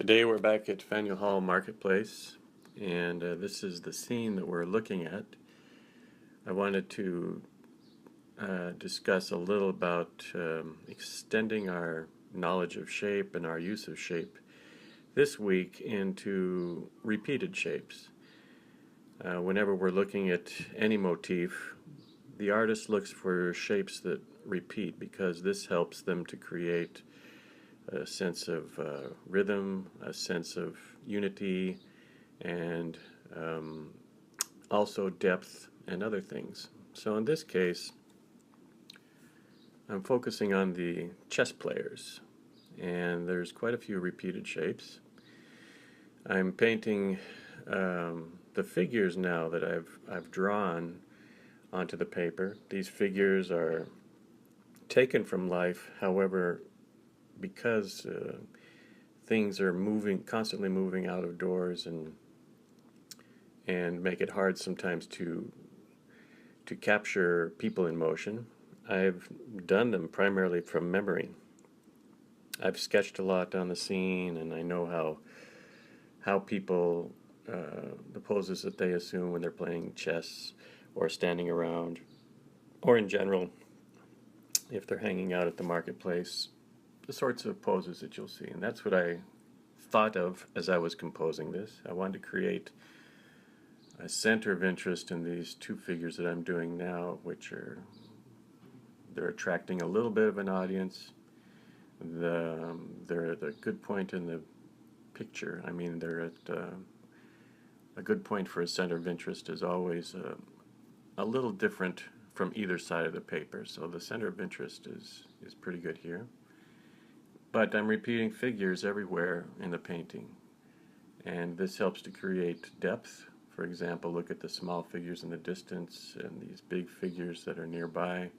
Today we're back at Faneuil Marketplace, and this is the scene that we're looking at. I wanted to discuss a little about extending our knowledge of shape and our use of shape this week into repeated shapes. Whenever we're looking at any motif, the artist looks for shapes that repeat because this helps them to create a sense of rhythm, a sense of unity, and also depth and other things. So in this case, I'm focusing on the chess players, and there's quite a few repeated shapes. I'm painting the figures now that I've drawn onto the paper. These figures are taken from life, however, because things are constantly moving out of doors, and make it hard sometimes to capture people in motion. I've done them primarily from memory. I've sketched a lot on the scene, and I know how people the poses that they assume when they're playing chess or standing around, or in general if they're hanging out at the marketplace, the sorts of poses that you'll see. And that's what I thought of as I was composing this. I wanted to create a center of interest in these two figures that I'm doing now, which they're attracting a little bit of an audience. They're at a good point in the picture. I mean, they're at a good point for a center of interest is always a little different from either side of the paper. So the center of interest is pretty good here. But I'm repeating figures everywhere in the painting, and this helps to create depth. For example, look at the small figures in the distance and these big figures that are nearby.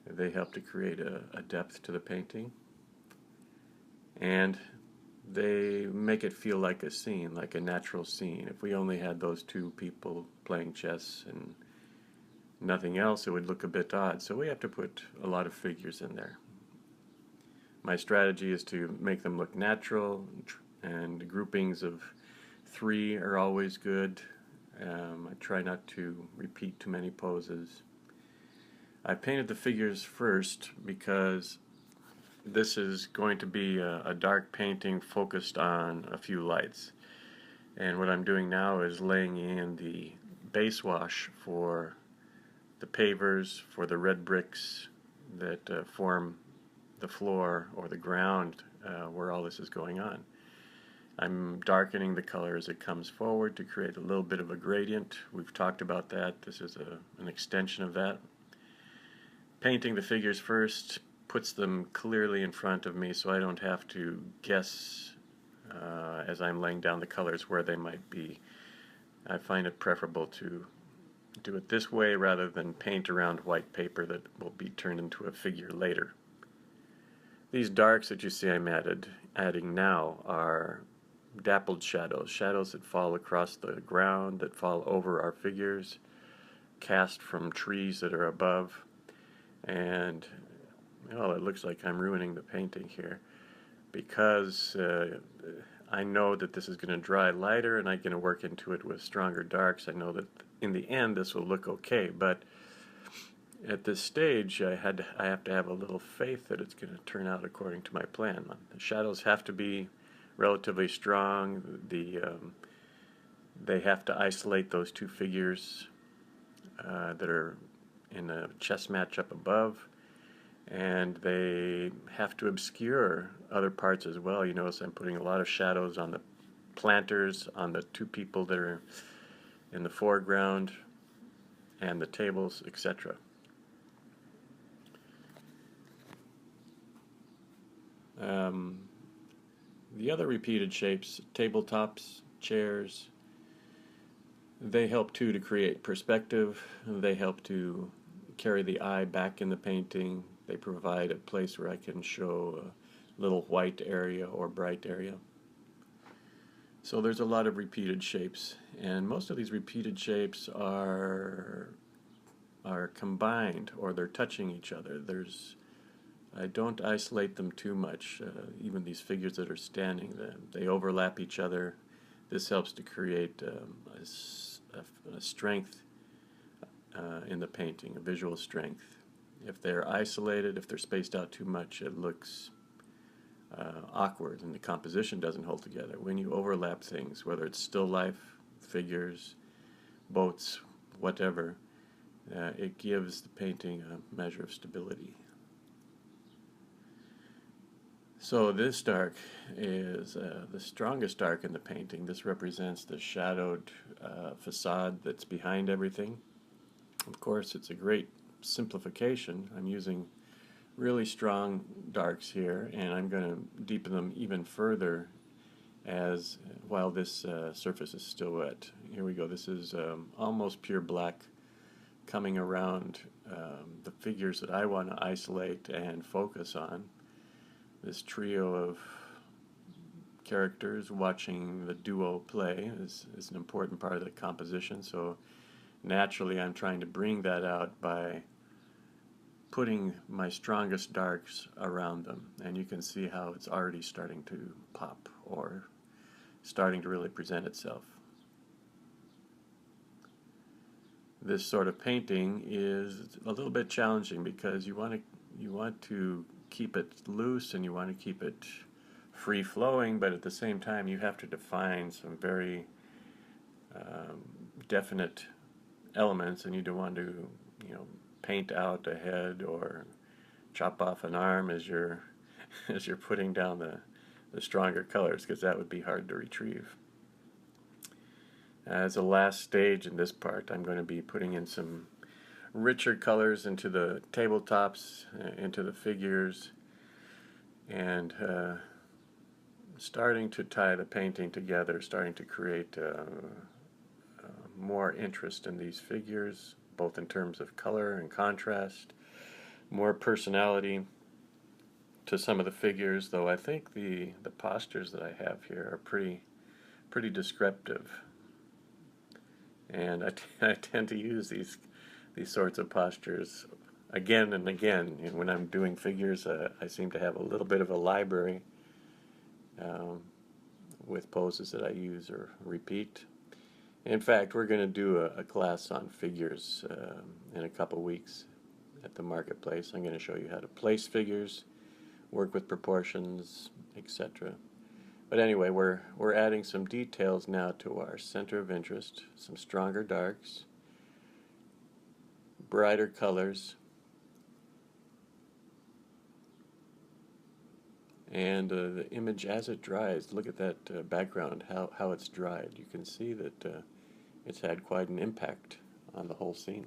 They help to create a depth to the painting, and they make it feel like a scene, like a natural scene. If we only had those two people playing chess and nothing else, it would look a bit odd. So we have to put a lot of figures in there. My strategy is to make them look natural, and groupings of 3 are always good. I try not to repeat too many poses. I painted the figures first because this is going to be a dark painting focused on a few lights. And what I'm doing now is laying in the base wash for the pavers, for the red bricks that form the floor or the ground where all this is going on. I'm darkening the color as it comes forward to create a little bit of a gradient. We've talked about that. This is an extension of that. Painting the figures first puts them clearly in front of me so I don't have to guess as I'm laying down the colors where they might be. I find it preferable to do it this way rather than paint around white paper that will be turned into a figure later. These darks that you see I'm adding now are dappled shadows, shadows that fall across the ground, that fall over our figures, cast from trees that are above. And well, it looks like I'm ruining the painting here because I know that this is going to dry lighter and I'm going to work into it with stronger darks. I know that in the end this will look okay, but at this stage I have to have a little faith that it's going to turn out according to my plan. The shadows have to be relatively strong. They have to isolate those two figures that are in a chess match up above, and they have to obscure other parts as well. You notice I'm putting a lot of shadows on the planters, on the two people that are in the foreground, and the tables, etc. The other repeated shapes, tabletops, chairs, they help too to create perspective. They help to carry the eye back in the painting. They provide a place where I can show a little white area or bright area. So there's a lot of repeated shapes, and most of these repeated shapes are combined, or they're touching each other. There's I don't isolate them too much. Even these figures that are standing, they overlap each other. This helps to create a strength in the painting, a visual strength. If they're isolated, if they're spaced out too much, it looks awkward and the composition doesn't hold together. When you overlap things, whether it's still life, figures, boats, whatever, it gives the painting a measure of stability. So this dark is the strongest dark in the painting. This represents the shadowed facade that's behind everything. Of course, it's a great simplification. I'm using really strong darks here, and I'm going to deepen them even further as while this surface is still wet. Here we go. This is almost pure black coming around the figures that I want to isolate and focus on. This trio of characters watching the duo play is an important part of the composition, so naturally I'm trying to bring that out by putting my strongest darks around them, and you can see how it's already starting to pop or starting to really present itself. This sort of painting is a little bit challenging because you want to keep it loose and you want to keep it free-flowing, but at the same time you have to define some very definite elements, and you don't want to, paint out a head or chop off an arm as you're putting down the stronger colors, because that would be hard to retrieve. As a last stage in this part, I'm going to be putting in some richer colors into the tabletops, into the figures, and starting to tie the painting together, starting to create more interest in these figures, both in terms of color and contrast, more personality to some of the figures, though I think the postures that I have here are pretty descriptive. And I tend to use these sorts of postures again and again. When I'm doing figures, I seem to have a little bit of a library with poses that I use or repeat. In fact, we're going to do a class on figures in a couple weeks at the marketplace. I'm going to show you how to place figures, work with proportions, etc. But anyway, we're adding some details now to our center of interest, some stronger darks, brighter colors, and the image as it dries. Look at that background, how it's dried. You can see that it's had quite an impact on the whole scene.